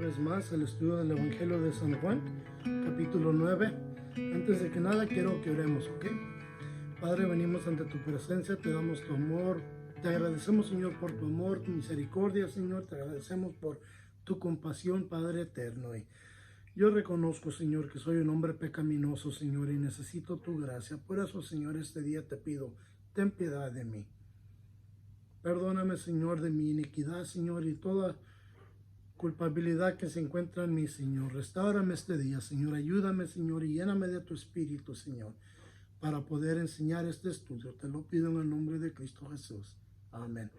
vez más el estudio del Evangelio de San Juan, capítulo 9. Antes de que nada quiero que oremos, ¿ok? Padre, venimos ante tu presencia, te damos tu amor, te agradecemos, Señor, por tu amor, tu misericordia, Señor, te agradecemos por tu compasión, Padre eterno. Y yo reconozco, Señor, que soy un hombre pecaminoso, Señor, y necesito tu gracia. Por eso, Señor, este día te pido, ten piedad de mí. Perdóname, Señor, de mi iniquidad, Señor, y toda culpabilidad que se encuentra en mí, Señor. Restáurame este día, Señor. Ayúdame, Señor, y lléname de tu espíritu, Señor, para poder enseñar este estudio. Te lo pido en el nombre de Cristo Jesús. Amén.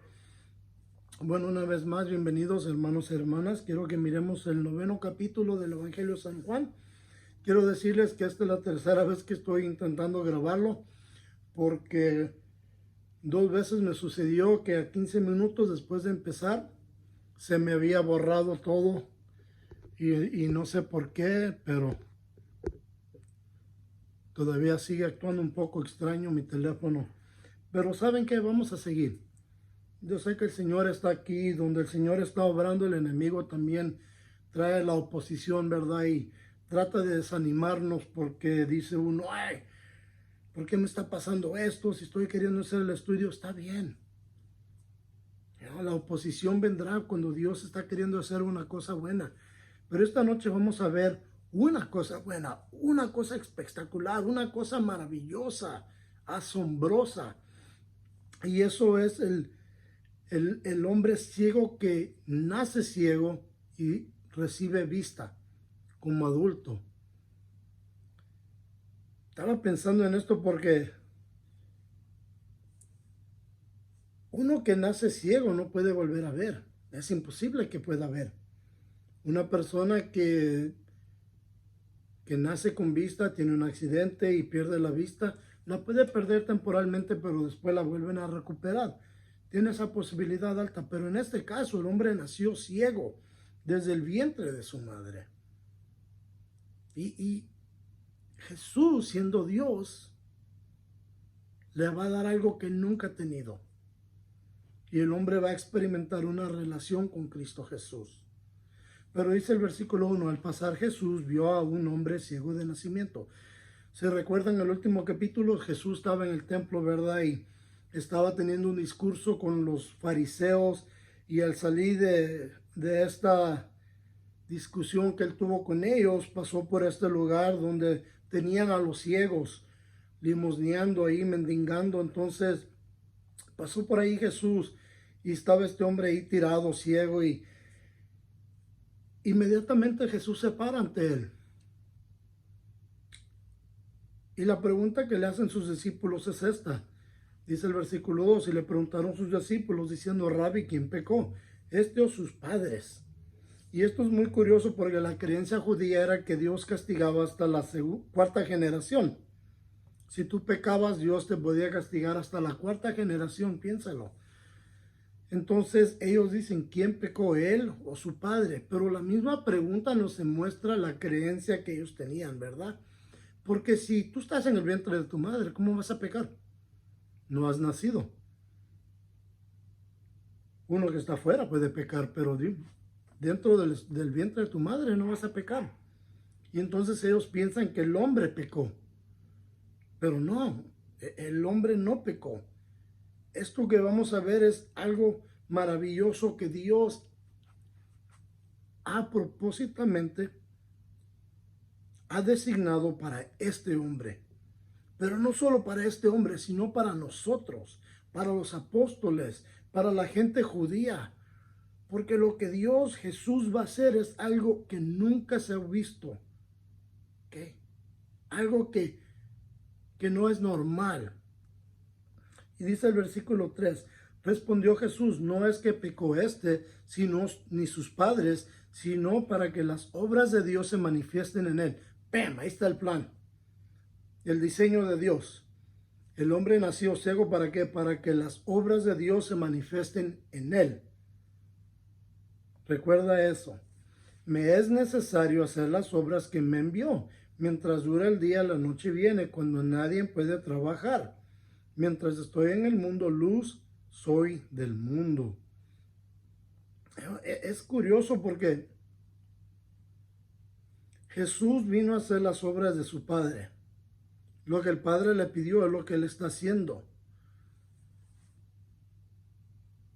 Bueno, una vez más, bienvenidos, hermanos y hermanas. Quiero que miremos el 9º capítulo del Evangelio de San Juan. Quiero decirles que esta es la tercera vez que estoy intentando grabarlo, porque 2 veces me sucedió que a 15 minutos después de empezar se me había borrado todo y no sé por qué, pero todavía sigue actuando un poco extraño mi teléfono. Pero ¿saben qué? Vamos a seguir. Yo sé que el Señor está aquí, donde el Señor está obrando, el enemigo también trae la oposición, ¿verdad? Y trata de desanimarnos porque dice uno, ay, ¿por qué me está pasando esto? Si estoy queriendo hacer el estudio, está bien. La oposición vendrá cuando Dios está queriendo hacer una cosa buena. Pero esta noche vamos a ver una cosa buena, una cosa espectacular, una cosa maravillosa, asombrosa. Y eso es el hombre ciego que nace ciego y recibe vista como adulto. Estaba pensando en esto porque uno que nace ciego no puede volver a ver. Es imposible que pueda ver. Una persona que nace con vista, tiene un accidente y pierde la vista, la puede perder temporalmente, pero después la vuelven a recuperar. Tiene esa posibilidad alta, pero en este caso el hombre nació ciego desde el vientre de su madre. Y Jesús, siendo Dios, le va a dar algo que nunca ha tenido. Y el hombre va a experimentar una relación con Cristo Jesús. Pero dice el versículo 1, al pasar Jesús vio a un hombre ciego de nacimiento. ¿Se recuerdan el último capítulo? Jesús estaba en el templo, ¿verdad? Y estaba teniendo un discurso con los fariseos. Y al salir de esta discusión que él tuvo con ellos, pasó por este lugar donde tenían a los ciegos limosneando ahí, mendigando. Entonces pasó por ahí Jesús y estaba este hombre ahí tirado, ciego, y inmediatamente Jesús se para ante él. Y la pregunta que le hacen sus discípulos es esta. Dice el versículo 2, y le preguntaron sus discípulos diciendo, Rabbi, ¿quién pecó? ¿Este o sus padres? Y esto es muy curioso porque la creencia judía era que Dios castigaba hasta la 4ª generación. Si tú pecabas, Dios te podía castigar hasta la 4ª generación, piénsalo. Entonces ellos dicen, ¿quién pecó, él o su padre? Pero la misma pregunta nos demuestra la creencia que ellos tenían, ¿verdad? Porque si tú estás en el vientre de tu madre, ¿cómo vas a pecar? No has nacido. Uno que está afuera puede pecar, pero dentro del vientre de tu madre no vas a pecar. Y entonces ellos piensan que el hombre pecó. Pero no, el hombre no pecó. Esto que vamos a ver es algo maravilloso que Dios a propósitamente ha designado para este hombre. Pero no solo para este hombre, sino para nosotros, para los apóstoles, para la gente judía. Porque lo que Dios, Jesús va a hacer es algo que nunca se ha visto. ¿Okay? Algo que no es normal. Y dice el versículo 3, respondió Jesús, no es que pecó sino ni sus padres, sino para que las obras de Dios se manifiesten en él. ¡Pam! Ahí está el plan. El diseño de Dios. El hombre nació ciego, ¿para qué? Para que las obras de Dios se manifiesten en él. Recuerda eso. Me es necesario hacer las obras que me envió. Mientras dura el día, la noche viene, cuando nadie puede trabajar. Mientras estoy en el mundo, luz soy del mundo. Es curioso porque Jesús vino a hacer las obras de su Padre. Lo que el Padre le pidió es lo que Él está haciendo.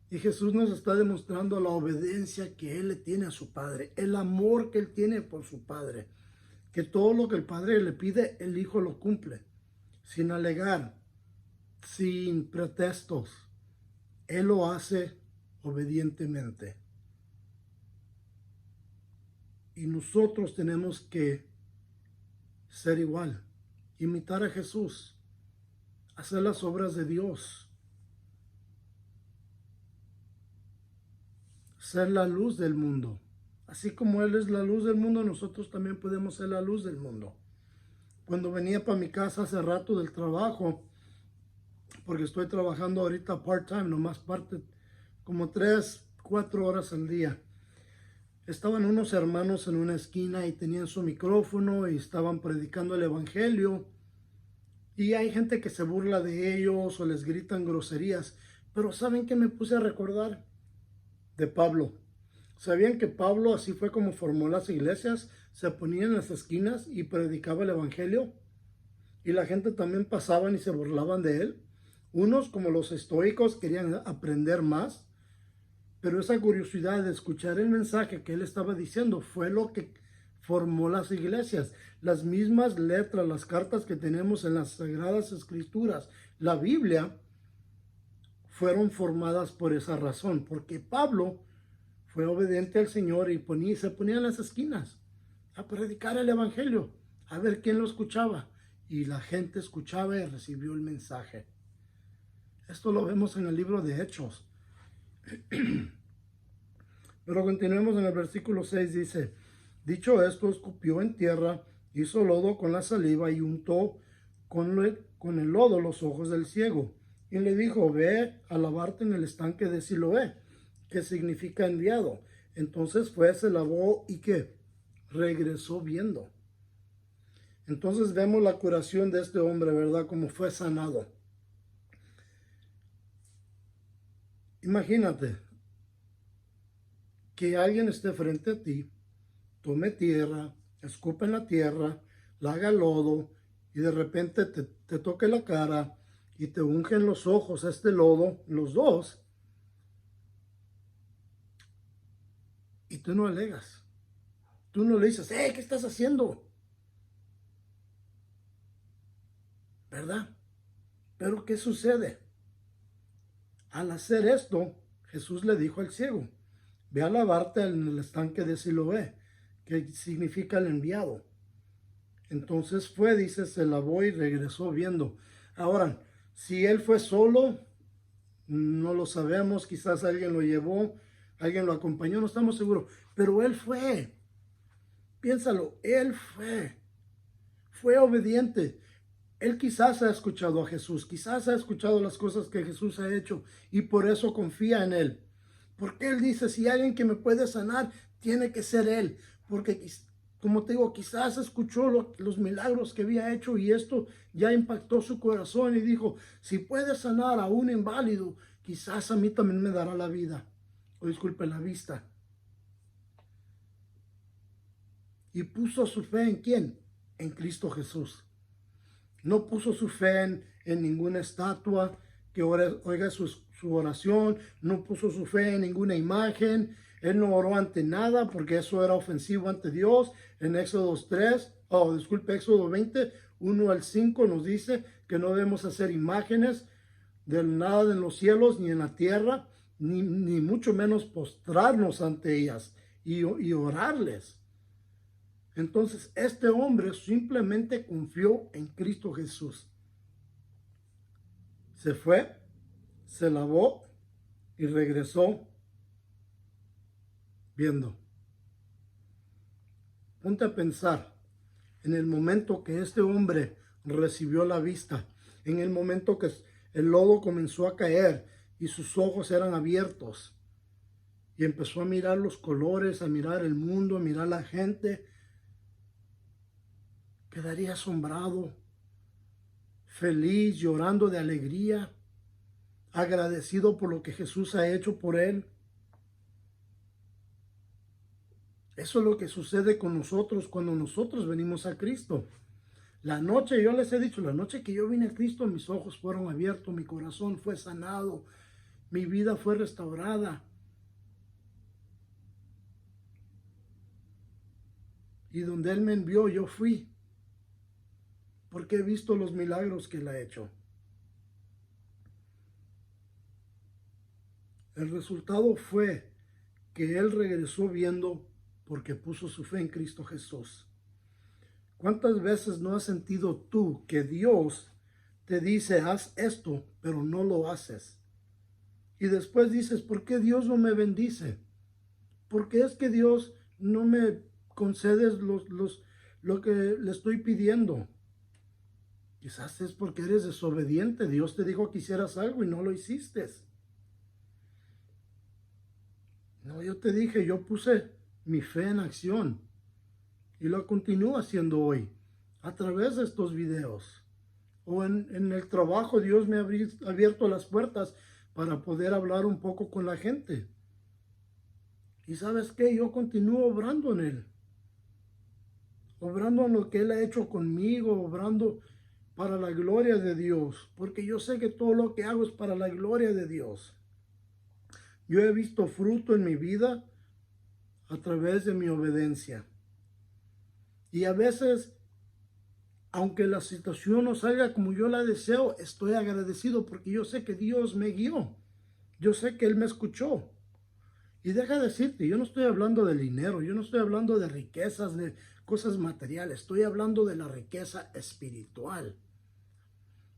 Y Jesús nos está demostrando la obediencia que Él le tiene a su Padre, el amor que Él tiene por su Padre, que todo lo que el Padre le pide, el Hijo lo cumple, sin alegar, sin pretextos. Él lo hace obedientemente. Y nosotros tenemos que ser igual, imitar a Jesús, hacer las obras de Dios, ser la luz del mundo. Así como Él es la luz del mundo, nosotros también podemos ser la luz del mundo. Cuando venía para mi casa hace rato del trabajo, porque estoy trabajando ahorita part-time, nomás parte como 3, 4 horas al día. Estaban unos hermanos en una esquina y tenían su micrófono y estaban predicando el evangelio. Y hay gente que se burla de ellos o les gritan groserías. Pero ¿saben qué me puse a recordar? De Pablo. ¿Sabían que Pablo así fue como formó las iglesias? Se ponía en las esquinas y predicaba el evangelio. Y la gente también pasaban y se burlaban de él. Unos, como los estoicos, querían aprender más. Pero esa curiosidad de escuchar el mensaje que él estaba diciendo fue lo que formó las iglesias. Las mismas letras, las cartas que tenemos en las Sagradas Escrituras, la Biblia, fueron formadas por esa razón. Porque Pablo fue obediente al Señor y se ponía en las esquinas a predicar el evangelio, a ver quién lo escuchaba. Y la gente escuchaba y recibió el mensaje. Esto lo vemos en el libro de Hechos. Pero continuemos en el versículo 6, dice: dicho esto, escupió en tierra, hizo lodo con la saliva y untó con el lodo los ojos del ciego. Y le dijo: ve a lavarte en el estanque de Siloé, que significa enviado. Entonces fue, se lavó y ¿qué? Regresó viendo. Entonces vemos la curación de este hombre, ¿verdad? Como fue sanado. Imagínate que alguien esté frente a ti, tome tierra, escupe en la tierra, la haga lodo y de repente te toque la cara y te ungen los ojos este lodo, los dos, y tú no alegas. Tú no le dices: ¿qué estás haciendo? ¿Verdad? Pero ¿qué sucede? Al hacer esto, Jesús le dijo al ciego: ve a lavarte en el estanque de Siloé, que significa el enviado. Entonces fue, dice, se lavó y regresó viendo. Ahora, si él fue solo, no lo sabemos, quizás alguien lo llevó, alguien lo acompañó, no estamos seguros, pero él fue. Piénsalo, él fue obediente. Él quizás ha escuchado a Jesús, quizás ha escuchado las cosas que Jesús ha hecho y por eso confía en él. Porque él dice: si hay alguien que me puede sanar, tiene que ser él. Porque, como te digo, quizás escuchó los milagros que había hecho y esto ya impactó su corazón y dijo: si puede sanar a un inválido, quizás a mí también me dará la vida. O disculpe, la vista. Y puso su fe ¿en quién? En Cristo Jesús. No puso su fe en ninguna estatua que oiga su oración. No puso su fe en ninguna imagen. Él no oró ante nada porque eso era ofensivo ante Dios. En Éxodo 20, 1 al 5 nos dice que no debemos hacer imágenes de nada en los cielos ni en la tierra, ni mucho menos postrarnos ante ellas y orarles. Entonces este hombre simplemente confió en Cristo Jesús. Se fue, se lavó y regresó viendo. Ponte a pensar en el momento que este hombre recibió la vista, en el momento que el lodo comenzó a caer y sus ojos eran abiertos y empezó a mirar los colores, a mirar el mundo, a mirar la gente. Quedaría asombrado, feliz, llorando de alegría, agradecido por lo que Jesús ha hecho por él. Eso es lo que sucede con nosotros cuando nosotros venimos a Cristo. La noche, yo les he dicho, la noche que yo vine a Cristo, mis ojos fueron abiertos, mi corazón fue sanado, mi vida fue restaurada. Y donde Él me envió, yo fui, porque he visto los milagros que Él ha hecho. El resultado fue que Él regresó viendo porque puso su fe en Cristo Jesús. ¿Cuántas veces no has sentido tú que Dios te dice, haz esto, pero no lo haces? Y después dices, ¿por qué Dios no me bendice? ¿Por qué es que Dios no me concedes lo que le estoy pidiendo? Quizás es porque eres desobediente. Dios te dijo que hicieras algo y no lo hiciste. No, yo te dije, yo puse mi fe en acción y lo continúo haciendo hoy a través de estos videos. O en el trabajo Dios me ha abierto las puertas para poder hablar un poco con la gente. Y ¿sabes qué? Yo continúo obrando en Él. Obrando en lo que Él ha hecho conmigo, obrando para la gloria de Dios. Porque yo sé que todo lo que hago es para la gloria de Dios. Yo he visto fruto en mi vida a través de mi obediencia. Y a veces, aunque la situación no salga como yo la deseo, estoy agradecido porque yo sé que Dios me guió. Yo sé que Él me escuchó. Y deja de decirte, yo no estoy hablando de dinero, yo no estoy hablando de riquezas, de cosas materiales. Estoy hablando de la riqueza espiritual,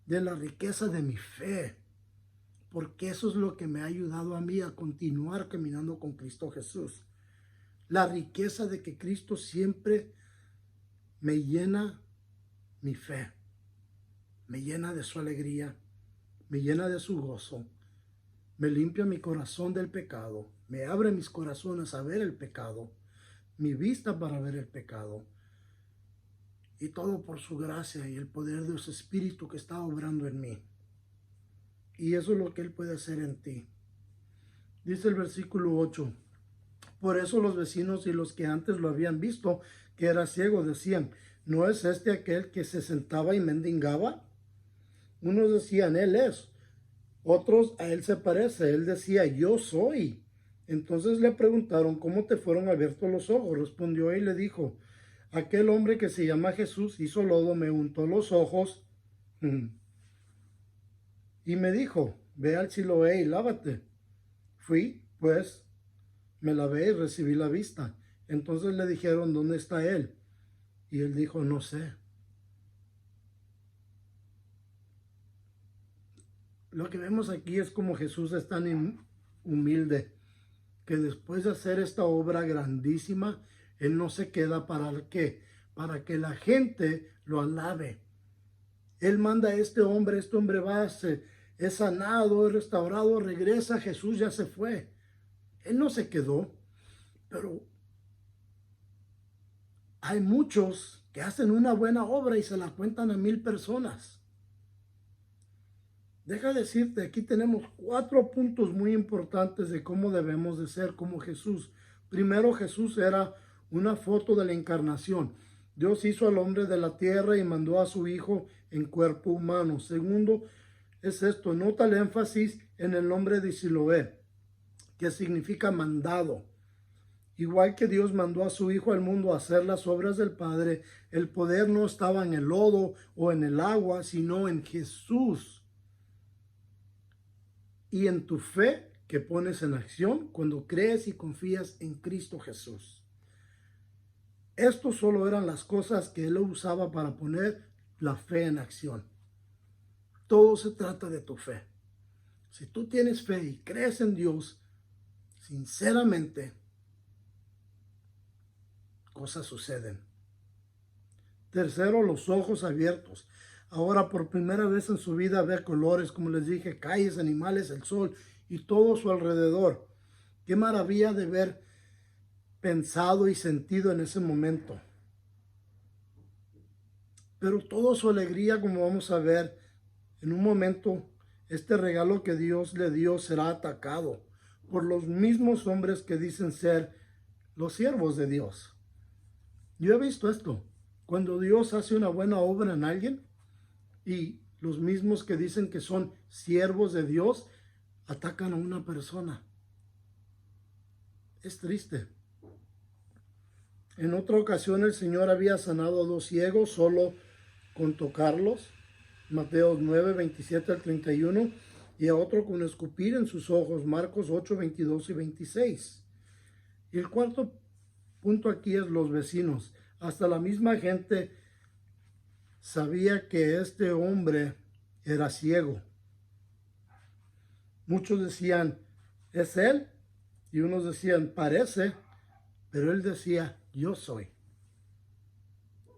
de la riqueza de mi fe. Porque eso es lo que me ha ayudado a mí a continuar caminando con Cristo Jesús. La riqueza de que Cristo siempre me llena mi fe, me llena de su alegría, me llena de su gozo, me limpia mi corazón del pecado, me abre mis corazones a ver el pecado, mi vista para ver el pecado. Y todo por su gracia y el poder de su Espíritu que está obrando en mí. Y eso es lo que Él puede hacer en ti. Dice el versículo 8. Por eso los vecinos y los que antes lo habían visto, que era ciego, decían, ¿no es este aquel que se sentaba y mendigaba? Unos decían, Él es. Otros, a Él se parece. Él decía, yo soy. Entonces le preguntaron, ¿cómo te fueron abiertos los ojos? Respondió él y le dijo, aquel hombre que se llama Jesús hizo lodo, me untó los ojos y me dijo, ve al Siloé y lávate. Fui, pues, me lavé y recibí la vista. Entonces le dijeron, ¿dónde está él? Y él dijo, no sé. Lo que vemos aquí es como Jesús es tan humilde que después de hacer esta obra grandísima, Él no se queda para qué, para que la gente lo alabe. Él manda a este hombre va, es sanado, es restaurado, regresa, Jesús ya se fue. Él no se quedó, pero hay muchos que hacen una buena obra y se la cuentan a 1000 personas. Deja decirte, aquí tenemos 4 puntos muy importantes de cómo debemos de ser como Jesús. Primero, Jesús era una foto de la encarnación. Dios hizo al hombre de la tierra y mandó a su Hijo en cuerpo humano. Segundo, es esto, nota el énfasis en el nombre de Siloé, que significa mandado. Igual que Dios mandó a su Hijo al mundo a hacer las obras del Padre, el poder no estaba en el lodo o en el agua, sino en Jesús. Y en tu fe que pones en acción cuando crees y confías en Cristo Jesús. Esto solo eran las cosas que Él usaba para poner la fe en acción. Todo se trata de tu fe. Si tú tienes fe y crees en Dios, sinceramente, cosas suceden. Tercero, los ojos abiertos. Ahora por primera vez en su vida ve colores, como les dije, calles, animales, el sol y todo su alrededor. Qué maravilla de ver pensado y sentido en ese momento. Pero toda su alegría, como vamos a ver, en un momento, este regalo que Dios le dio será atacado por los mismos hombres que dicen ser los siervos de Dios. Yo he visto esto. Cuando Dios hace una buena obra en alguien y los mismos que dicen que son siervos de Dios atacan a una persona. Es triste. En otra ocasión el Señor había sanado a 2 ciegos solo con tocarlos. Mateo 9, 27 al 31. Y a otro con escupir en sus ojos. Marcos 8, 22 y 26. Y el cuarto punto aquí es los vecinos. Hasta la misma gente sabía que este hombre era ciego. Muchos decían, ¿es él? Y unos decían, parece. Pero él decía, yo soy.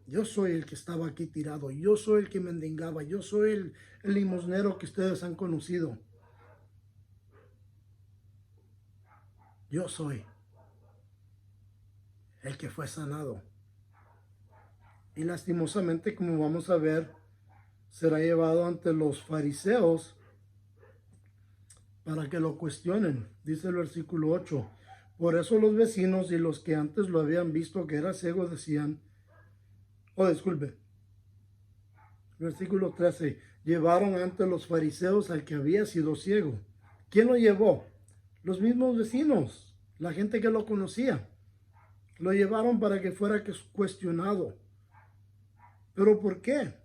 Yo soy el que estaba aquí tirado. Yo soy el que mendigaba. Yo soy el limosnero que ustedes han conocido. Yo soy el que fue sanado. Y lastimosamente, como vamos a ver, será llevado ante los fariseos para que lo cuestionen. Dice el versículo 8. Por eso los vecinos y los que antes lo habían visto que era ciego decían, versículo 13, llevaron ante los fariseos al que había sido ciego. ¿Quién lo llevó? Los mismos vecinos, la gente que lo conocía. Lo llevaron para que fuera cuestionado. ¿Pero por qué?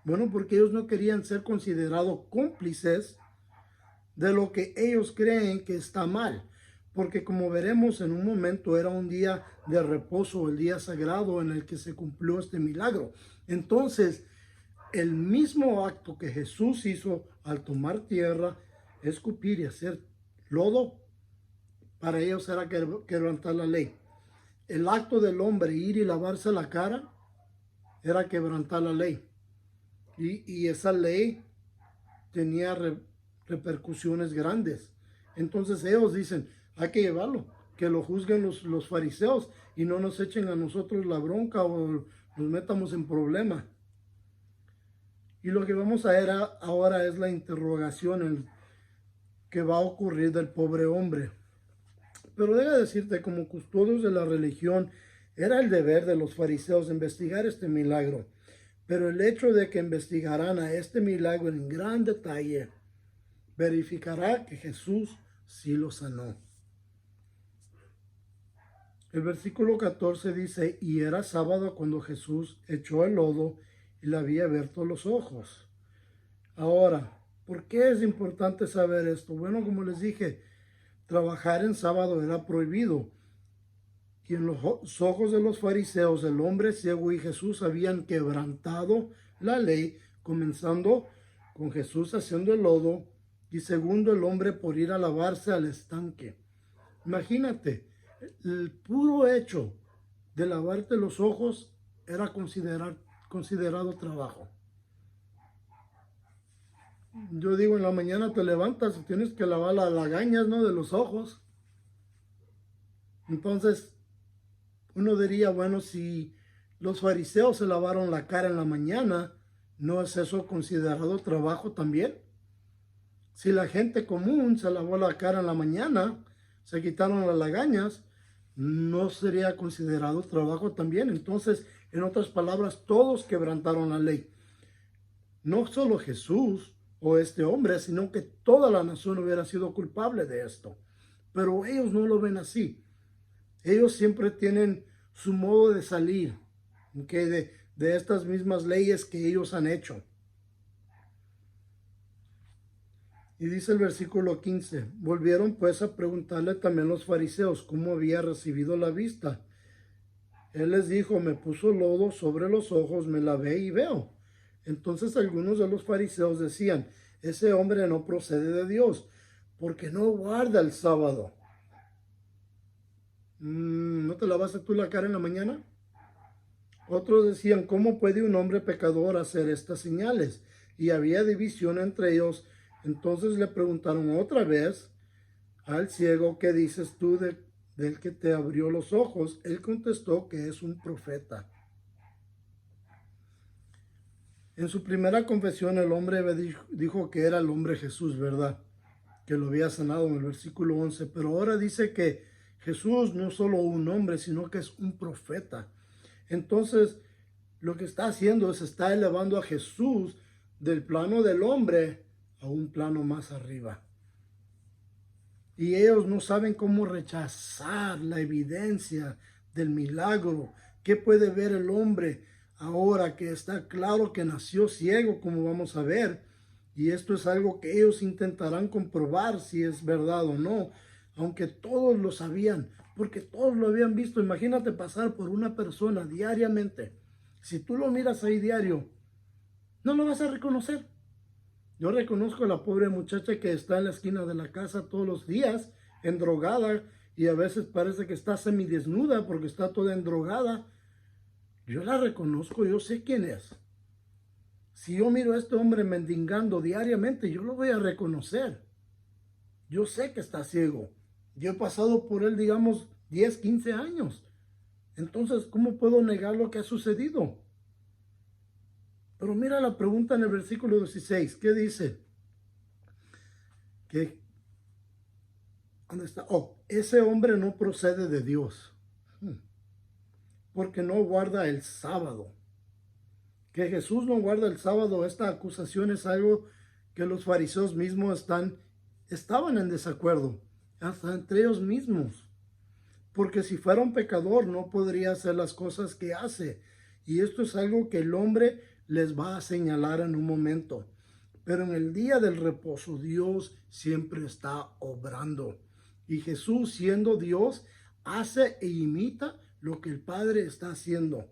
Bueno, porque ellos no querían ser considerados cómplices de lo que ellos creen que está mal. Porque como veremos en un momento era un día de reposo, el día sagrado en el que se cumplió este milagro. Entonces, el mismo acto que Jesús hizo al tomar tierra, escupir y hacer lodo, para ellos era quebrantar la ley. El acto del hombre ir y lavarse la cara era quebrantar la ley. Y esa ley tenía repercusiones grandes. Entonces ellos dicen, hay que llevarlo, que lo juzguen los fariseos y no nos echen a nosotros la bronca o nos metamos en problema. Y lo que vamos a ver ahora es la interrogación que va a ocurrir del pobre hombre. Pero déjame decirte, como custodios de la religión, era el deber de los fariseos investigar este milagro. Pero el hecho de que investigaran a este milagro en gran detalle verificará que Jesús sí lo sanó. El versículo 14 dice, y era sábado cuando Jesús echó el lodo y le había abierto los ojos. Ahora, ¿por qué es importante saber esto? Bueno, como les dije, trabajar en sábado era prohibido. Y en los ojos de los fariseos, el hombre ciego y Jesús habían quebrantado la ley, comenzando con Jesús haciendo el lodo y segundo el hombre por ir a lavarse al estanque. Imagínate, el puro hecho de lavarte los ojos era considerado trabajo. Yo digo, en la mañana te levantas y tienes que lavar las lagañas, ¿no?, de los ojos. Entonces, uno diría, bueno, si los fariseos se lavaron la cara en la mañana, ¿no es eso considerado trabajo también? Si la gente común se lavó la cara en la mañana, se quitaron las lagañas, ¿no sería considerado trabajo también? Entonces, en otras palabras, todos quebrantaron la ley. No solo Jesús o este hombre, sino que toda la nación hubiera sido culpable de esto. Pero ellos no lo ven así. Ellos siempre tienen su modo de salir, ¿okay?, de estas mismas leyes que ellos han hecho. Y dice el versículo 15, volvieron pues a preguntarle también los fariseos cómo había recibido la vista. Él les dijo, me puso lodo sobre los ojos, me lavé y veo. Entonces algunos de los fariseos decían, ese hombre no procede de Dios, porque no guarda el sábado. ¿No te lavaste tú la cara en la mañana? Otros decían, ¿cómo puede un hombre pecador hacer estas señales? Y había división entre ellos. Entonces le preguntaron otra vez al ciego, ¿qué dices tú del que te abrió los ojos? Él contestó que es un profeta. En su primera confesión el hombre dijo que era el hombre Jesús, ¿verdad?, que lo había sanado en el versículo 11. Pero ahora dice que Jesús no es solo un hombre, sino que es un profeta. Entonces, lo que está haciendo es está elevando a Jesús del plano del hombre a un plano más arriba. Y ellos no saben cómo rechazar la evidencia del milagro. ¿Qué puede ver el hombre ahora que está claro que nació ciego, como vamos a ver? Y esto es algo que ellos intentarán comprobar si es verdad o no, aunque todos lo sabían, porque todos lo habían visto. Imagínate pasar por una persona diariamente. Si tú lo miras ahí diario, no lo vas a reconocer. Yo reconozco a la pobre muchacha que está en la esquina de la casa todos los días, endrogada, y a veces parece que está semidesnuda porque está toda endrogada. Yo la reconozco, yo sé quién es. Si yo miro a este hombre mendigando diariamente, yo lo voy a reconocer. Yo sé que está ciego. Yo he pasado por él, digamos, 10, 15 años. Entonces, ¿cómo puedo negar lo que ha sucedido? Pero mira la pregunta en el versículo 16. ¿Qué dice? ¿Dónde está? Oh, ese hombre no procede de Dios, porque no guarda el sábado. Que Jesús no guarda el sábado, esta acusación es algo que los fariseos mismos estaban en desacuerdo, hasta entre ellos mismos. Porque si fuera un pecador no podría hacer las cosas que hace. Y esto es algo que el hombre les va a señalar en un momento. Pero en el día del reposo Dios siempre está obrando. Y Jesús, siendo Dios, hace e imita lo que el Padre está haciendo.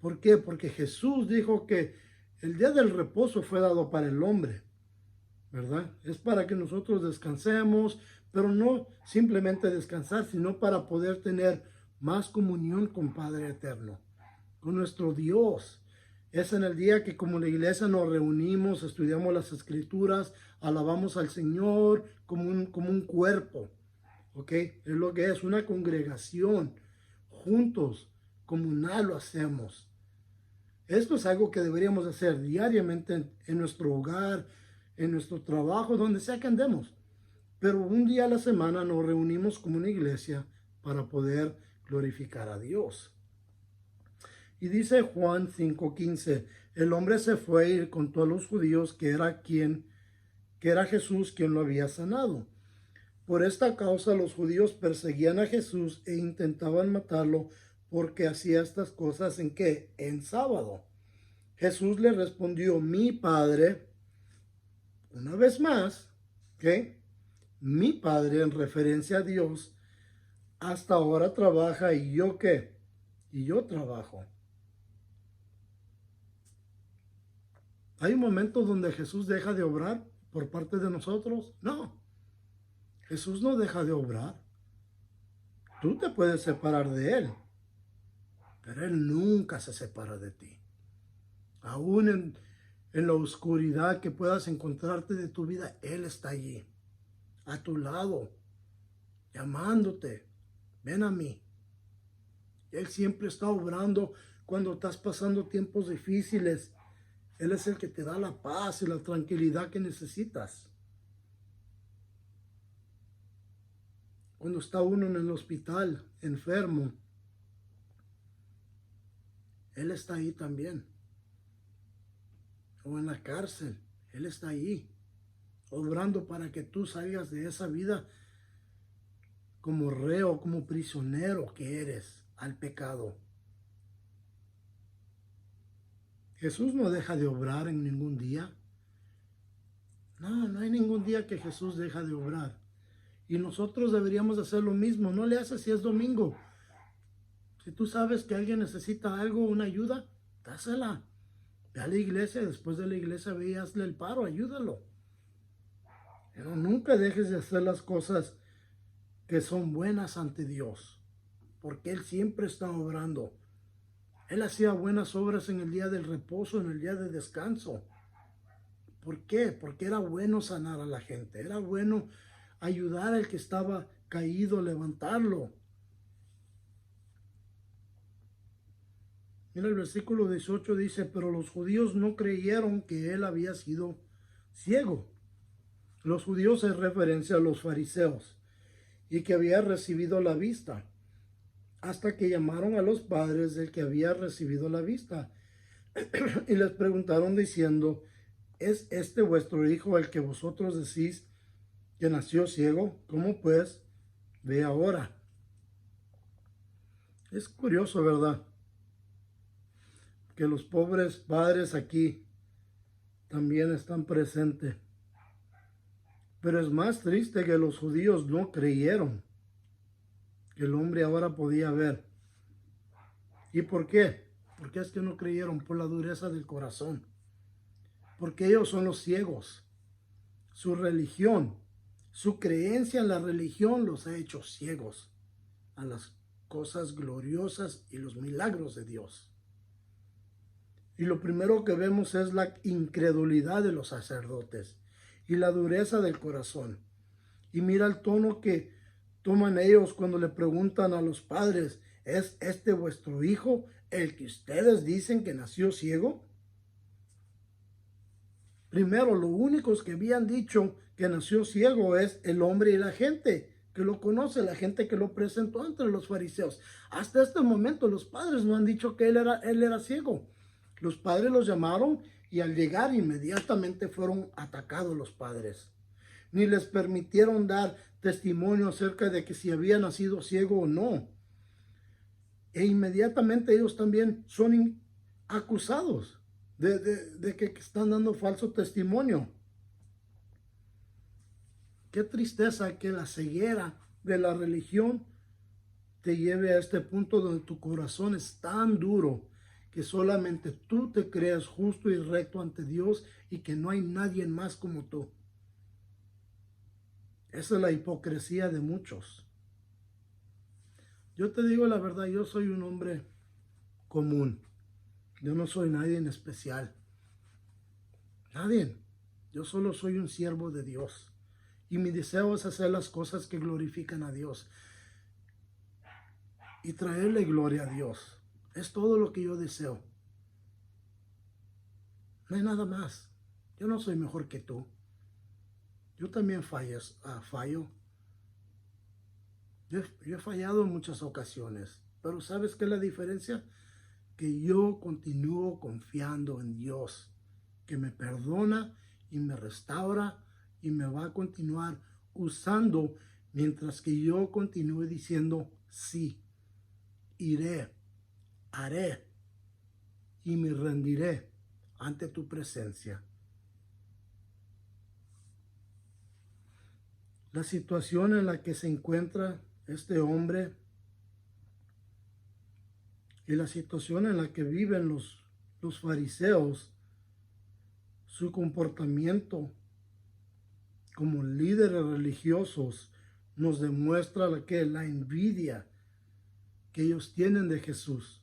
¿Por qué? Porque Jesús dijo que el día del reposo fue dado para el hombre, ¿verdad? Es para que nosotros descansemos, pero no simplemente descansar, sino para poder tener más comunión con Padre Eterno, con nuestro Dios. Es en el día que como la iglesia nos reunimos, estudiamos las Escrituras, alabamos al Señor como un cuerpo, ¿ok? Es lo que es una congregación, juntos, comunal lo hacemos. Esto es algo que deberíamos hacer diariamente en nuestro hogar, en nuestro trabajo, donde sea que andemos. Pero un día a la semana nos reunimos como una iglesia para poder glorificar a Dios. Y dice Juan 5:15, el hombre se fue y contó a los judíos que era Jesús quien lo había sanado. Por esta causa los judíos perseguían a Jesús e intentaban matarlo porque hacía estas cosas ¿en qué? En sábado. Jesús le respondió, mi Padre, una vez más, ¿qué? Mi Padre en referencia a Dios, hasta ahora trabaja y yo ¿qué? Y yo trabajo. ¿Hay momentos donde Jesús deja de obrar por parte de nosotros? No, Jesús no deja de obrar. Tú te puedes separar de Él, pero Él nunca se separa de ti. Aún en la oscuridad que puedas encontrarte de tu vida, Él está allí, a tu lado, llamándote, ven a mí. Él siempre está obrando cuando estás pasando tiempos difíciles. Él es el que te da la paz y la tranquilidad que necesitas. Cuando está uno en el hospital, enfermo, Él está ahí también. O en la cárcel, Él está ahí, obrando para que tú salgas de esa vida como reo, como prisionero que eres al pecado. Jesús no deja de obrar en ningún día. No, no hay ningún día que Jesús deja de obrar. Y nosotros deberíamos hacer lo mismo. No le haces si es domingo. Si tú sabes que alguien necesita algo, una ayuda, dásela. Ve a la iglesia, después de la iglesia ve y hazle el paro, ayúdalo. Pero nunca dejes de hacer las cosas que son buenas ante Dios, porque Él siempre está obrando. Él hacía buenas obras en el día del reposo, en el día de descanso. ¿Por qué? Porque era bueno sanar a la gente, era bueno ayudar al que estaba caído, levantarlo. Mira el versículo 18 dice, pero los judíos no creyeron que él había sido ciego. Los judíos es referencia a los fariseos. y que había recibido la vista, hasta que llamaron a los padres del que había recibido la vista y les preguntaron diciendo, ¿es este vuestro hijo el que vosotros decís que nació ciego? ¿Cómo pues ve ahora? Es curioso, ¿verdad? Que los pobres padres aquí también están presentes. Pero es más triste que los judíos no creyeron que el hombre ahora podía ver. ¿Y por qué? Porque es que no creyeron por la dureza del corazón. Porque ellos son los ciegos. Su religión, su creencia en la religión los ha hecho ciegos a las cosas gloriosas y los milagros de Dios. Y lo primero que vemos es la incredulidad de los sacerdotes y la dureza del corazón. Y mira el tono que toman ellos cuando le preguntan a los padres, ¿es este vuestro hijo el que ustedes dicen que nació ciego? Primero, lo únicos que habían dicho que nació ciego es el hombre y la gente que lo conoce, la gente que lo presentó entre los fariseos. Hasta este momento los padres no han dicho que él era ciego. Los padres los llamaron y al llegar inmediatamente fueron atacados los padres. Ni les permitieron dar testimonio acerca de que si había nacido ciego o no. E inmediatamente ellos también son acusados de que están dando falso testimonio. Qué tristeza que la ceguera de la religión te lleve a este punto donde tu corazón es tan duro que solamente tú te creas justo y recto ante Dios y que no hay nadie más como tú. Esa es la hipocresía de muchos. Yo te digo la verdad, yo soy un hombre común. Yo no soy nadie en especial. Nadie. Yo solo soy un siervo de Dios. Y mi deseo es hacer las cosas que glorifican a Dios. Y traerle gloria a Dios. Es todo lo que yo deseo. No hay nada más. Yo no soy mejor que tú. Yo también fallo. Yo he fallado en muchas ocasiones. Pero ¿sabes qué es la diferencia? Que yo continúo confiando en Dios, que me perdona y me restaura y me va a continuar usando mientras que yo continúe diciendo sí, iré, haré y me rendiré ante tu presencia. La situación en la que se encuentra este hombre y la situación en la que viven los fariseos, su comportamiento como líderes religiosos nos demuestra la envidia que ellos tienen de Jesús,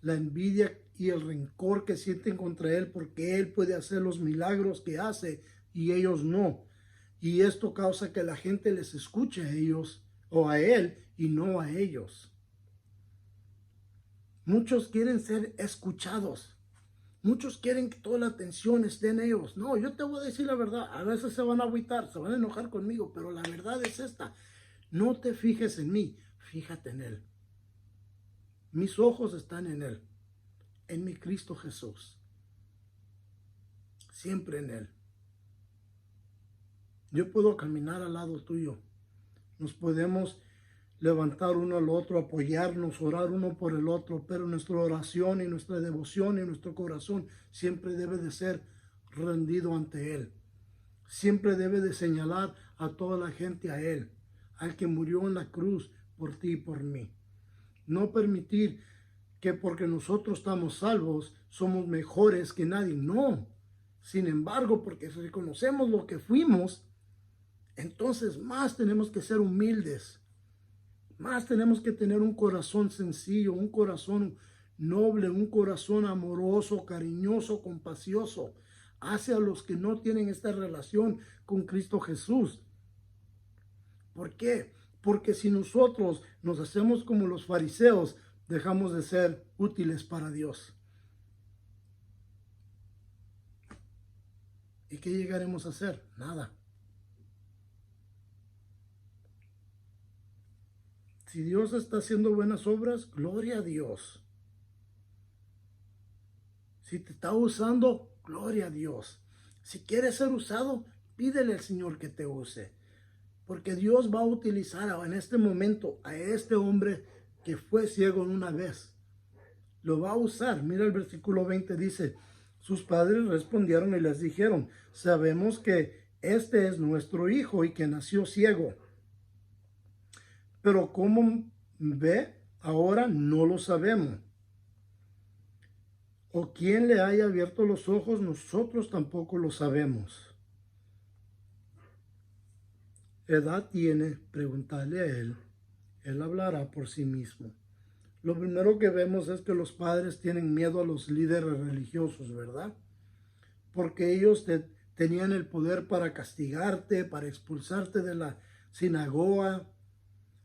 la envidia y el rencor que sienten contra Él porque Él puede hacer los milagros que hace y ellos no. Y esto causa que la gente les escuche a ellos o a Él y no a ellos. Muchos quieren ser escuchados. Muchos quieren que toda la atención esté en ellos. No, yo te voy a decir la verdad. A veces se van a agüitar, se van a enojar conmigo, pero la verdad es esta. No te fijes en mí, fíjate en Él. Mis ojos están en Él, en mi Cristo Jesús. Siempre en Él. Yo puedo caminar al lado tuyo. Nos podemos levantar uno al otro, apoyarnos, orar uno por el otro, pero nuestra oración y nuestra devoción y nuestro corazón siempre debe de ser rendido ante Él. Siempre debe de señalar a toda la gente a Él, al que murió en la cruz por ti y por mí. No permitir que porque nosotros estamos salvos somos mejores que nadie. No. Sin embargo, porque reconocemos lo que fuimos, entonces más tenemos que ser humildes. Más tenemos que tener un corazón sencillo, un corazón noble, un corazón amoroso, cariñoso, compasivo hacia los que no tienen esta relación con Cristo Jesús. ¿Por qué? Porque si nosotros nos hacemos como los fariseos, dejamos de ser útiles para Dios. ¿Y qué llegaremos a hacer? Nada. Si Dios está haciendo buenas obras, gloria a Dios. Si te está usando, gloria a Dios. Si quieres ser usado, pídele al Señor que te use. Porque Dios va a utilizar en este momento a este hombre que fue ciego una vez. Lo va a usar. Mira el versículo 20 dice, sus padres respondieron y les dijeron, sabemos que este es nuestro hijo y que nació ciego. Pero cómo ve ahora no lo sabemos. O quién le haya abierto los ojos, nosotros tampoco lo sabemos. ¿Edad tiene? Preguntarle a él. Él hablará por sí mismo. Lo primero que vemos es que los padres tienen miedo a los líderes religiosos, ¿verdad? Porque ellos tenían el poder para castigarte, para expulsarte de la sinagoga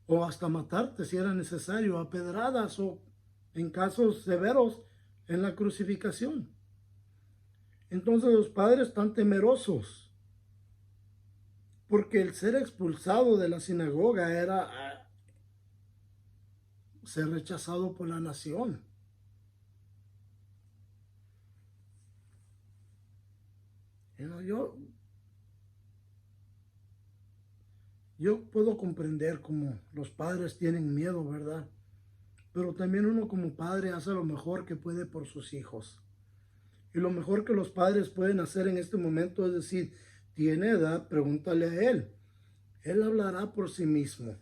o hasta matarte si era necesario, a pedradas o en casos severos en la crucificación. Entonces los padres están temerosos porque el ser expulsado de la sinagoga era ser rechazado por la nación. Yo puedo comprender cómo los padres tienen miedo, ¿verdad? Pero también uno como padre hace lo mejor que puede por sus hijos. Y lo mejor que los padres pueden hacer en este momento es decir, ¿tiene edad? Pregúntale a él. Él hablará por sí mismo.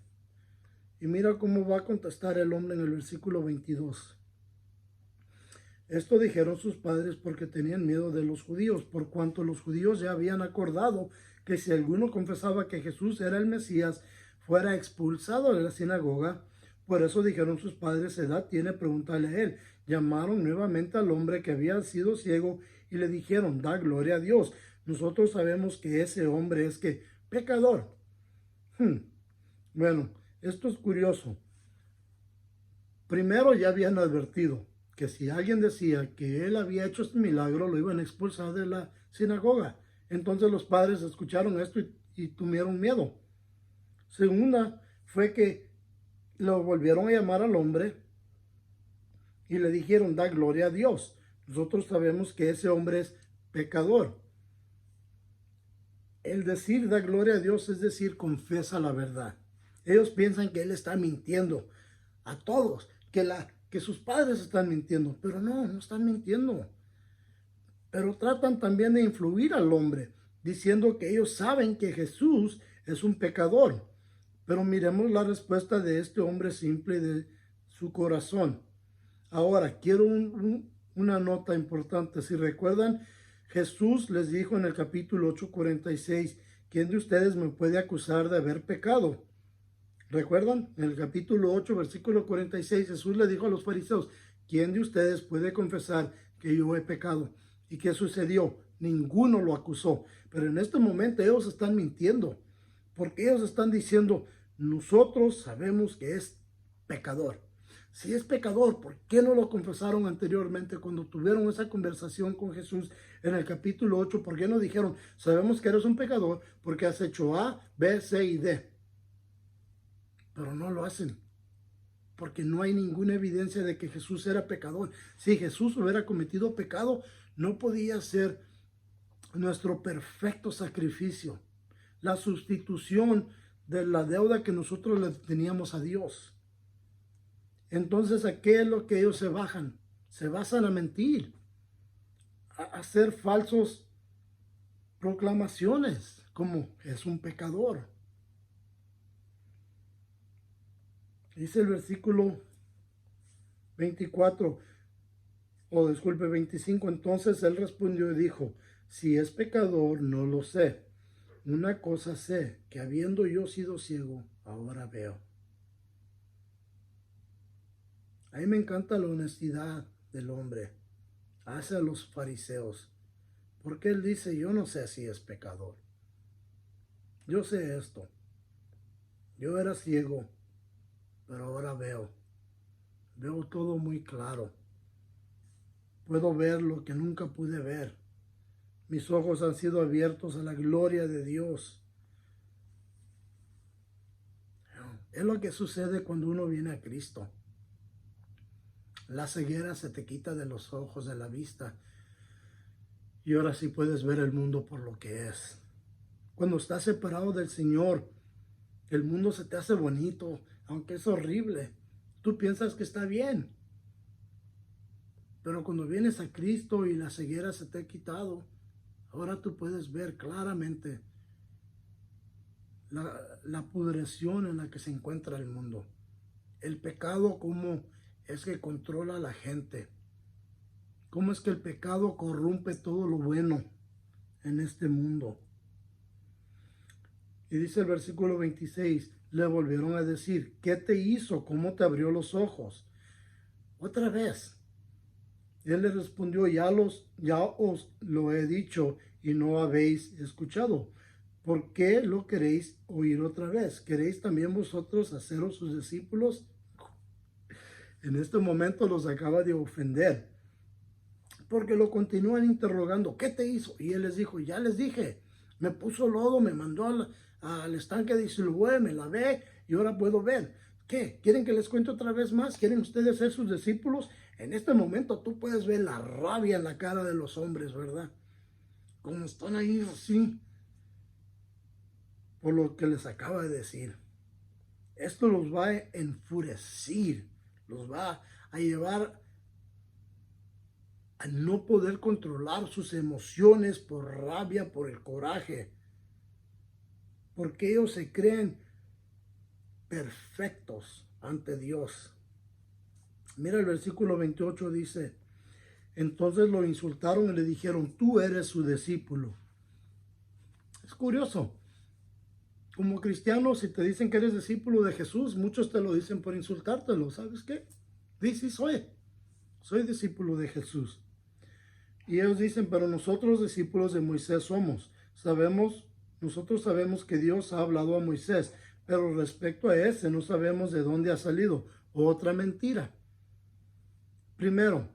Y mira cómo va a contestar el hombre en el versículo 22. Esto dijeron sus padres porque tenían miedo de los judíos, por cuanto los judíos ya habían acordado que si alguno confesaba que Jesús era el Mesías, fuera expulsado de la sinagoga. Por eso dijeron sus padres, edad tiene, preguntarle a él. Llamaron nuevamente al hombre que había sido ciego y le dijeron, da gloria a Dios. Nosotros sabemos que ese hombre es que pecador. Bueno, esto es curioso. Primero ya habían advertido que si alguien decía que él había hecho este milagro, lo iban a expulsar de la sinagoga. Entonces los padres escucharon esto y tuvieron miedo. Segunda fue que lo volvieron a llamar al hombre y le dijeron, da gloria a Dios. Nosotros sabemos que ese hombre es pecador. El decir da gloria a Dios es decir, confiesa la verdad. Ellos piensan que él está mintiendo a todos, que sus padres están mintiendo, pero no están mintiendo. Pero tratan también de influir al hombre, diciendo que ellos saben que Jesús es un pecador. Pero miremos la respuesta de este hombre simple de su corazón. Ahora, quiero una nota importante. Si recuerdan, Jesús les dijo en el capítulo 8:46, ¿quién de ustedes me puede acusar de haber pecado? ¿Recuerdan? En el capítulo 8, versículo 46, Jesús le dijo a los fariseos, ¿quién de ustedes puede confesar que yo he pecado? ¿Y qué sucedió? Ninguno lo acusó. Pero en este momento ellos están mintiendo, porque ellos están diciendo, nosotros sabemos que es pecador. Si es pecador, ¿por qué no lo confesaron anteriormente cuando tuvieron esa conversación con Jesús en el capítulo 8? ¿Por qué no dijeron, sabemos que eres un pecador porque has hecho A, B, C y D? Pero no lo hacen, porque no hay ninguna evidencia de que Jesús era pecador. Si Jesús hubiera cometido pecado, no podía ser nuestro perfecto sacrificio, la sustitución de la deuda que nosotros le teníamos a Dios. Entonces, ¿a qué es lo que ellos se bajan? Se basan a mentir, a hacer falsos proclamaciones, como es un pecador. Dice el versículo 24, o disculpe, 25. Entonces él respondió y dijo, si es pecador, no lo sé. Una cosa sé, que habiendo yo sido ciego, ahora veo. A mí me encanta la honestidad del hombre hacia los fariseos, porque él dice, yo no sé si es pecador. Yo sé esto. Yo era ciego, pero ahora veo. Veo todo muy claro. Puedo ver lo que nunca pude ver. Mis ojos han sido abiertos a la gloria de Dios. Es lo que sucede cuando uno viene a Cristo. La ceguera se te quita de los ojos, de la vista. Y ahora sí puedes ver el mundo por lo que es. Cuando estás separado del Señor, el mundo se te hace bonito, aunque es horrible. Tú piensas que está bien. Pero cuando vienes a Cristo y la ceguera se te ha quitado, ahora tú puedes ver claramente la pudrición en la que se encuentra el mundo. El pecado, cómo es que controla a la gente. Cómo es que el pecado corrompe todo lo bueno en este mundo. Y dice el versículo 26, le volvieron a decir, ¿qué te hizo? ¿Cómo te abrió los ojos? Otra vez. Él le respondió, ya os lo he dicho y no habéis escuchado. ¿Por qué lo queréis oír otra vez? ¿Queréis también vosotros haceros sus discípulos? En este momento los acaba de ofender, porque lo continúan interrogando. ¿Qué te hizo? Y él les dijo, ya les dije, me puso lodo, me mandó al estanque de Siloé, me lavé y ahora puedo ver. ¿Qué? ¿Quieren que les cuente otra vez más? ¿Quieren ustedes ser sus discípulos? En este momento tú puedes ver la rabia en la cara de los hombres, ¿verdad? Como están ahí así, por lo que les acaba de decir. Esto los va a enfurecer, los va a llevar a no poder controlar sus emociones por rabia, por el coraje, porque ellos se creen perfectos ante Dios. Mira el versículo 28 dice, entonces lo insultaron y le dijeron, tú eres su discípulo. Es curioso. Como cristiano, si te dicen que eres discípulo de Jesús, muchos te lo dicen por insultártelo. ¿Sabes qué? Dice, soy discípulo de Jesús. Y ellos dicen, pero nosotros discípulos de Moisés somos. Nosotros sabemos que Dios ha hablado a Moisés, pero respecto a ese no sabemos de dónde ha salido. Otra mentira. Primero,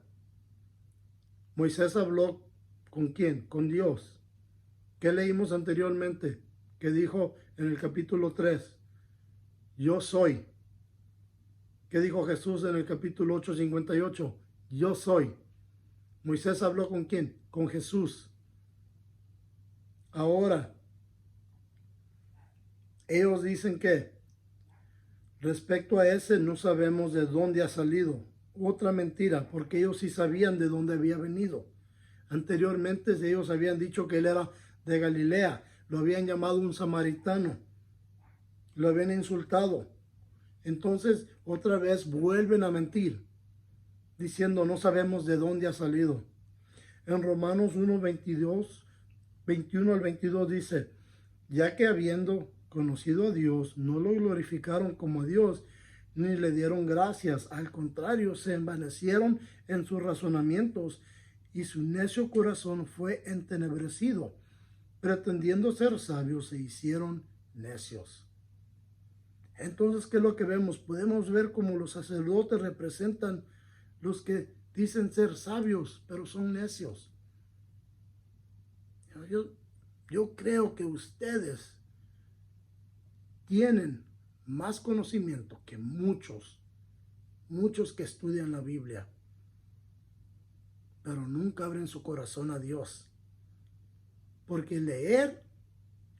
Moisés habló ¿con quién? Con Dios. ¿Qué leímos anteriormente? Que dijo en el capítulo 3, yo soy. ¿Qué dijo Jesús en el capítulo 8:58? Yo soy. Moisés habló ¿con quién? Con Jesús. Ahora, ellos dicen que respecto a ese no sabemos de dónde ha salido. Otra mentira, porque ellos sí sabían de dónde había venido. Anteriormente ellos habían dicho que él era de Galilea, lo habían llamado un samaritano, lo habían insultado. Entonces otra vez vuelven a mentir, diciendo no sabemos de dónde ha salido. En Romanos 21 al 22 dice, ya que habiendo conocido a Dios, no lo glorificaron como a Dios, ni le dieron gracias. Al contrario, se envanecieron en sus razonamientos y su necio corazón fue entenebrecido. Pretendiendo ser sabios, se hicieron necios. Entonces, ¿qué es lo que vemos? Podemos ver cómo los sacerdotes representan los que dicen ser sabios, pero son necios. Yo creo que ustedes tienen más conocimiento que muchos que estudian la Biblia, pero nunca abren su corazón a Dios. Porque leer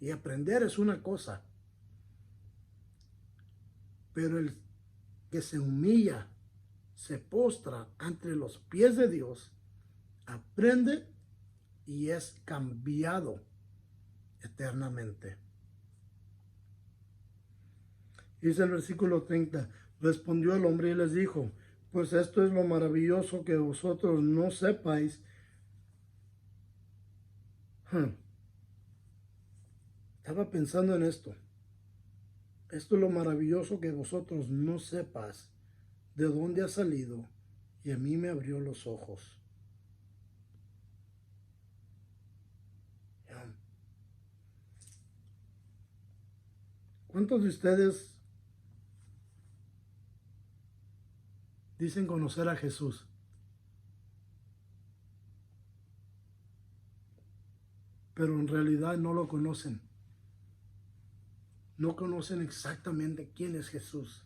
y aprender es una cosa, pero el que se humilla, se postra ante los pies de Dios, aprende y es cambiado eternamente. Dice el versículo 30, respondió el hombre y les dijo, pues esto es lo maravilloso que vosotros no sepáis. Estaba pensando en esto. Esto es lo maravilloso que vosotros no sepas de dónde ha salido y a mí me abrió los ojos. ¿Cuántos de ustedes dicen conocer a Jesús, pero en realidad no lo conocen? no conocen exactamente quién es Jesús.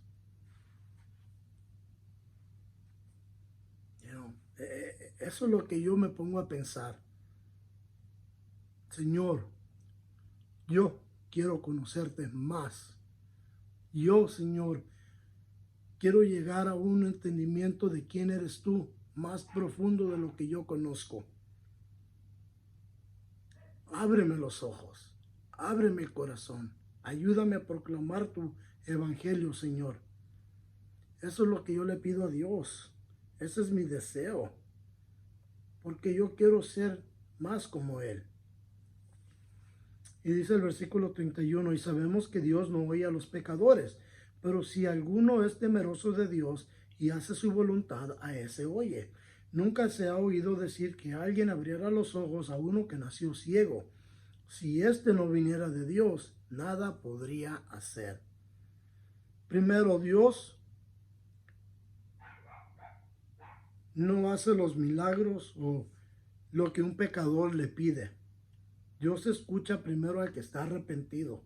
Eso es lo que yo me pongo a pensar. Señor, yo quiero conocerte más. Yo, Señor, quiero llegar a un entendimiento de quién eres tú, más profundo de lo que yo conozco. Ábreme los ojos, ábreme el corazón, ayúdame a proclamar tu evangelio, Señor. Eso es lo que yo le pido a Dios. Ese es mi deseo, porque yo quiero ser más como Él. Y dice el versículo 31, y sabemos que Dios no oye a los pecadores, pero si alguno es temeroso de Dios y hace su voluntad, a ese oye. Nunca se ha oído decir que alguien abriera los ojos a uno que nació ciego. Si éste no viniera de Dios, nada podría hacer. Primero, Dios no hace los milagros o lo que un pecador le pide. Dios escucha primero al que está arrepentido,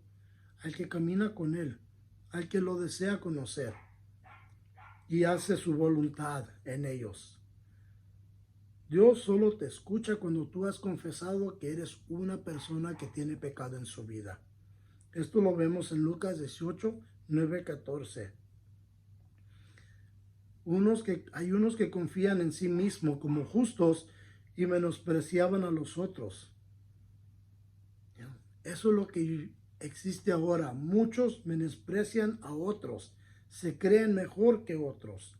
al que camina con Él, al que lo desea conocer y hace su voluntad en ellos. Dios solo te escucha cuando tú has confesado que eres una persona que tiene pecado en su vida. Esto lo vemos en Lucas 18, 9, 14. Hay unos que confían en sí mismos como justos y menospreciaban a los otros. Eso es lo que existe ahora. Muchos menosprecian a otros, se creen mejor que otros.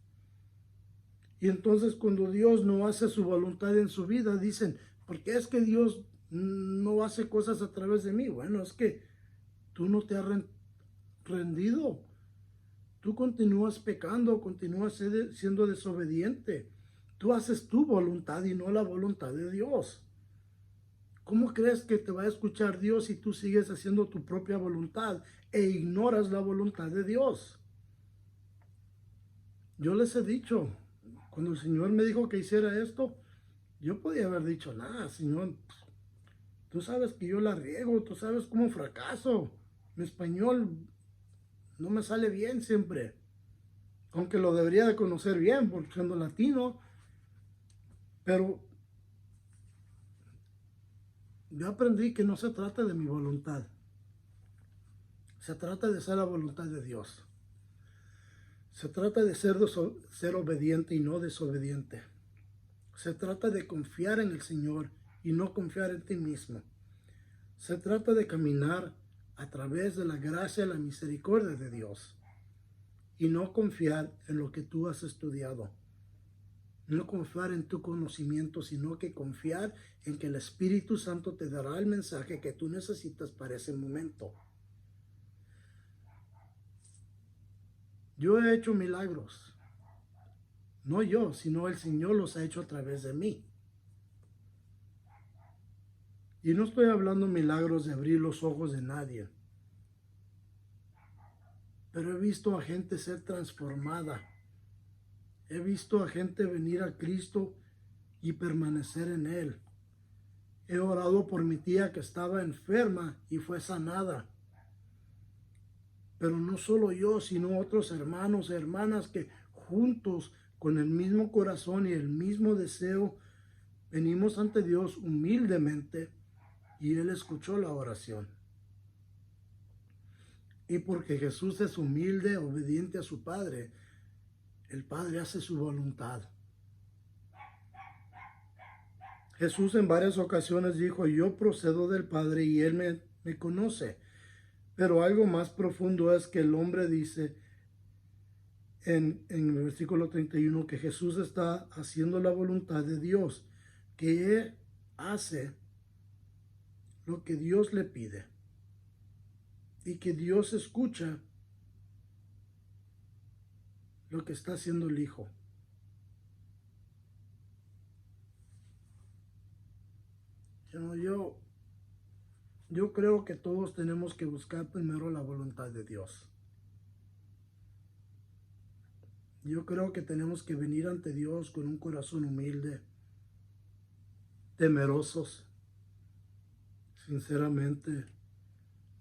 Y entonces cuando Dios no hace su voluntad en su vida, dicen, ¿por qué es que Dios no hace cosas a través de mí? Bueno, es que tú no te has rendido. Tú continúas pecando, continúas siendo desobediente. Tú haces tu voluntad y no la voluntad de Dios. ¿Cómo crees que te va a escuchar Dios si tú sigues haciendo tu propia voluntad e ignoras la voluntad de Dios? Yo les he dicho, cuando el Señor me dijo que hiciera esto, yo podía haber dicho, nada, Señor, tú sabes que yo la riego, tú sabes cómo fracaso. Mi español no me sale bien siempre, aunque lo debería de conocer bien, porque siendo latino, pero yo aprendí que no se trata de mi voluntad. Se trata de ser la voluntad de Dios. Se trata de ser obediente y no desobediente. Se trata de confiar en el Señor y no confiar en ti mismo. Se trata de caminar a través de la gracia y la misericordia de Dios y no confiar en lo que tú has estudiado. No confiar en tu conocimiento, sino que confiar en que el Espíritu Santo te dará el mensaje que tú necesitas para ese momento. Yo he hecho milagros. No yo, sino el Señor los ha hecho a través de mí. Y no estoy hablando milagros de abrir los ojos de nadie. Pero he visto a gente ser transformada. He visto a gente venir a Cristo y permanecer en Él. He orado por mi tía que estaba enferma y fue sanada. Pero no solo yo, sino otros hermanos y hermanas que juntos, con el mismo corazón y el mismo deseo, venimos ante Dios humildemente y Él escuchó la oración. Y porque Jesús es humilde, obediente a su Padre, el Padre hace su voluntad. Jesús en varias ocasiones dijo, yo procedo del Padre y Él me conoce. Pero algo más profundo es que el hombre dice en el versículo 31 que Jesús está haciendo la voluntad de Dios, que Él hace lo que Dios le pide y que Dios escucha lo que está haciendo el Hijo. Yo creo que todos tenemos que buscar primero la voluntad de Dios. Yo creo que tenemos que venir ante Dios con un corazón humilde, temerosos, sinceramente,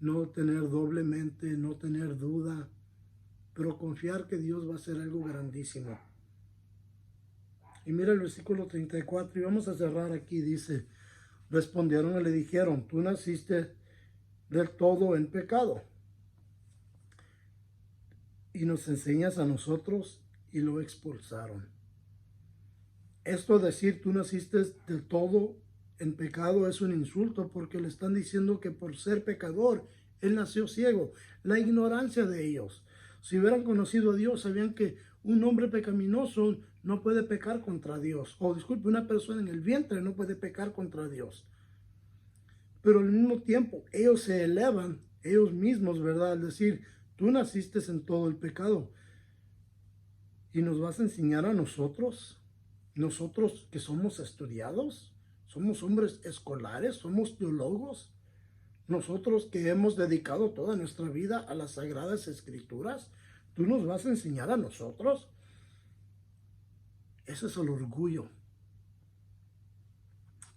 no tener doble mente, no tener duda, pero confiar que Dios va a hacer algo grandísimo. Y mira el versículo 34, y vamos a cerrar aquí, dice, respondieron y le dijeron, tú naciste del todo en pecado, y nos enseñas a nosotros, y lo expulsaron. Esto decir tú naciste del todo en pecado es un insulto, porque le están diciendo que por ser pecador, él nació ciego. La ignorancia de ellos. Si hubieran conocido a Dios, sabían que un hombre pecaminoso no puede pecar contra Dios. O disculpe, una persona en el vientre no puede pecar contra Dios. Pero al mismo tiempo, ellos se elevan, ellos mismos, ¿verdad? Al decir, tú naciste en todo el pecado. ¿Y nos vas a enseñar a nosotros? Nosotros que somos estudiados, somos hombres escolares, somos teólogos, nosotros que hemos dedicado toda nuestra vida a las Sagradas Escrituras, ¿tú nos vas a enseñar a nosotros? Ese es el orgullo.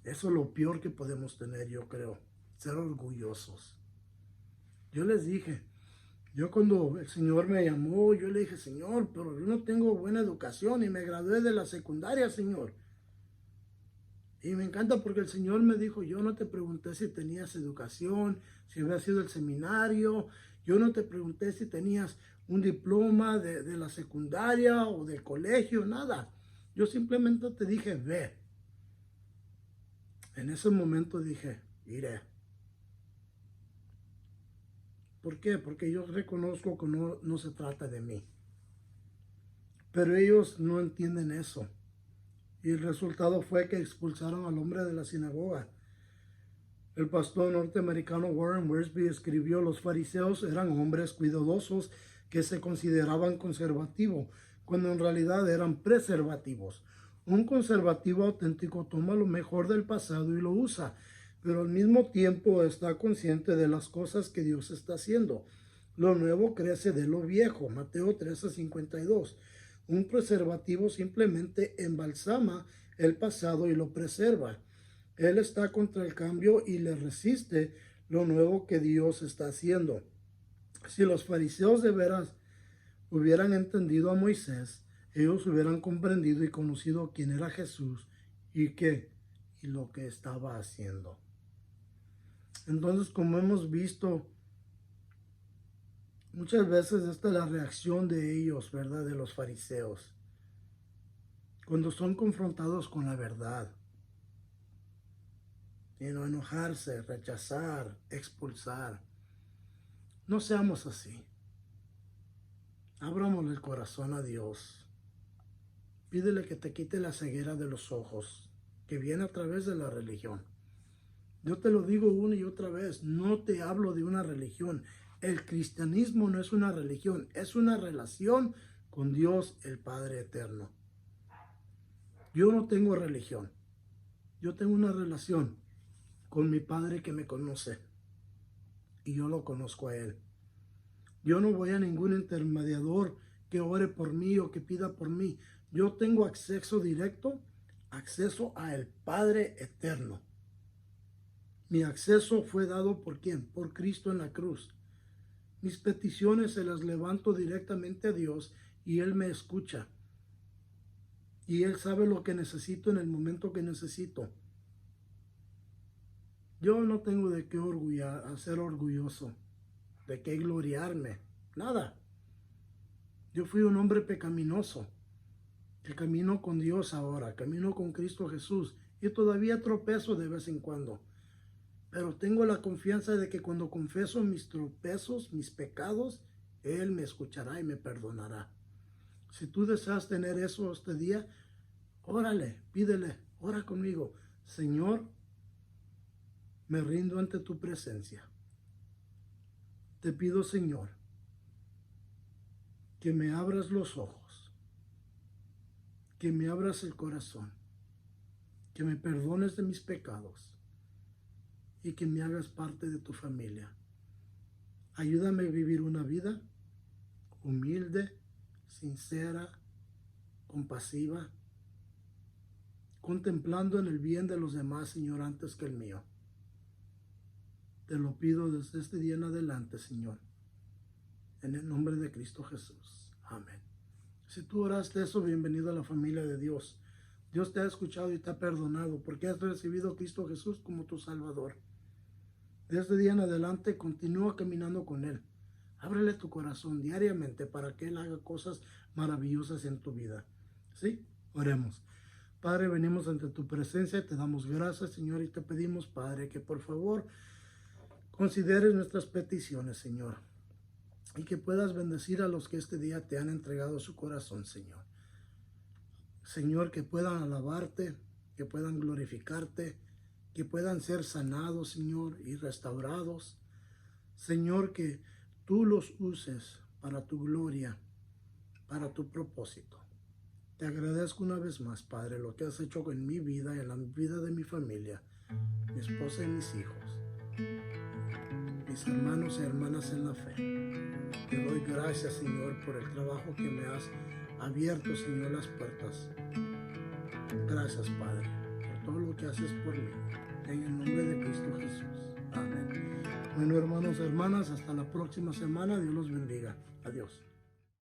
Eso es lo peor que podemos tener, yo creo, ser orgullosos. Yo les dije, yo cuando el Señor me llamó, yo le dije, Señor, pero yo no tengo buena educación y me gradué de la secundaria, Señor. Y me encanta porque el Señor me dijo, yo no te pregunté si tenías educación, si había sido el seminario, yo no te pregunté si tenías un diploma de la secundaria o del colegio, nada. Yo simplemente te dije, ve. En ese momento dije, iré. ¿Por qué? Porque yo reconozco que no se trata de mí. Pero ellos no entienden eso. Y el resultado fue que expulsaron al hombre de la sinagoga. El pastor norteamericano Warren Wiersbe escribió, los fariseos eran hombres cuidadosos que se consideraban conservativos, cuando en realidad eran preservativos. Un conservativo auténtico toma lo mejor del pasado y lo usa, pero al mismo tiempo está consciente de las cosas que Dios está haciendo. Lo nuevo crece de lo viejo, Mateo 13:52. Un preservativo simplemente embalsama el pasado y lo preserva. Él está contra el cambio y le resiste lo nuevo que Dios está haciendo. Si los fariseos de veras hubieran entendido a Moisés, ellos hubieran comprendido y conocido quién era Jesús y lo que estaba haciendo. Entonces, como hemos visto, muchas veces esta es la reacción de ellos, ¿verdad? De los fariseos. Cuando son confrontados con la verdad. Enojarse, rechazar, expulsar. No seamos así. Abramos el corazón a Dios. Pídele que te quite la ceguera de los ojos, que viene a través de la religión. Yo te lo digo una y otra vez, no te hablo de una religión. El cristianismo no es una religión, es una relación con Dios el Padre Eterno. Yo no tengo religión, yo tengo una relación con mi Padre que me conoce y yo lo conozco a Él. Yo no voy a ningún intermediador que ore por mí o que pida por mí. Yo tengo acceso directo, acceso al Padre Eterno. Mi acceso fue dado ¿por quién? Por Cristo en la cruz. Mis peticiones se las levanto directamente a Dios y Él me escucha. Y Él sabe lo que necesito en el momento que necesito. Yo no tengo de qué ser orgulloso, de qué gloriarme, nada. Yo fui un hombre pecaminoso, que camino con Dios ahora, camino con Cristo Jesús y todavía tropezo de vez en cuando. Pero tengo la confianza de que cuando confieso mis tropezos, mis pecados, Él me escuchará y me perdonará. Si tú deseas tener eso este día, órale, pídele, ora conmigo. Señor, me rindo ante tu presencia. Te pido, Señor, que me abras los ojos, que me abras el corazón, que me perdones de mis pecados y que me hagas parte de tu familia. Ayúdame a vivir una vida humilde, sincera, compasiva, contemplando en el bien de los demás, Señor, antes que el mío. Te lo pido desde este día en adelante, Señor. En el nombre de Cristo Jesús. Amén. Si tú oraste eso, bienvenido a la familia de Dios. Dios te ha escuchado y te ha perdonado porque has recibido a Cristo Jesús como tu Salvador. Desde este día en adelante, continúa caminando con Él. Ábrele tu corazón diariamente para que Él haga cosas maravillosas en tu vida. ¿Sí? Oremos. Padre, venimos ante tu presencia, te damos gracias, Señor, y te pedimos, Padre, que por favor consideres nuestras peticiones, Señor, y que puedas bendecir a los que este día te han entregado su corazón, Señor. Señor, que puedan alabarte, que puedan glorificarte, que puedan ser sanados, Señor, y restaurados. Señor, que tú los uses para tu gloria, para tu propósito. Te agradezco una vez más, Padre, lo que has hecho en mi vida y en la vida de mi familia, mi esposa y mis hijos, mis hermanos y hermanas en la fe. Te doy gracias, Señor, por el trabajo que me has abierto, Señor, las puertas. Gracias, Padre, por todo lo que haces por mí. En el nombre de Cristo Jesús. Amén. Bueno, hermanos y hermanas, hasta la próxima semana. Dios los bendiga. Adiós.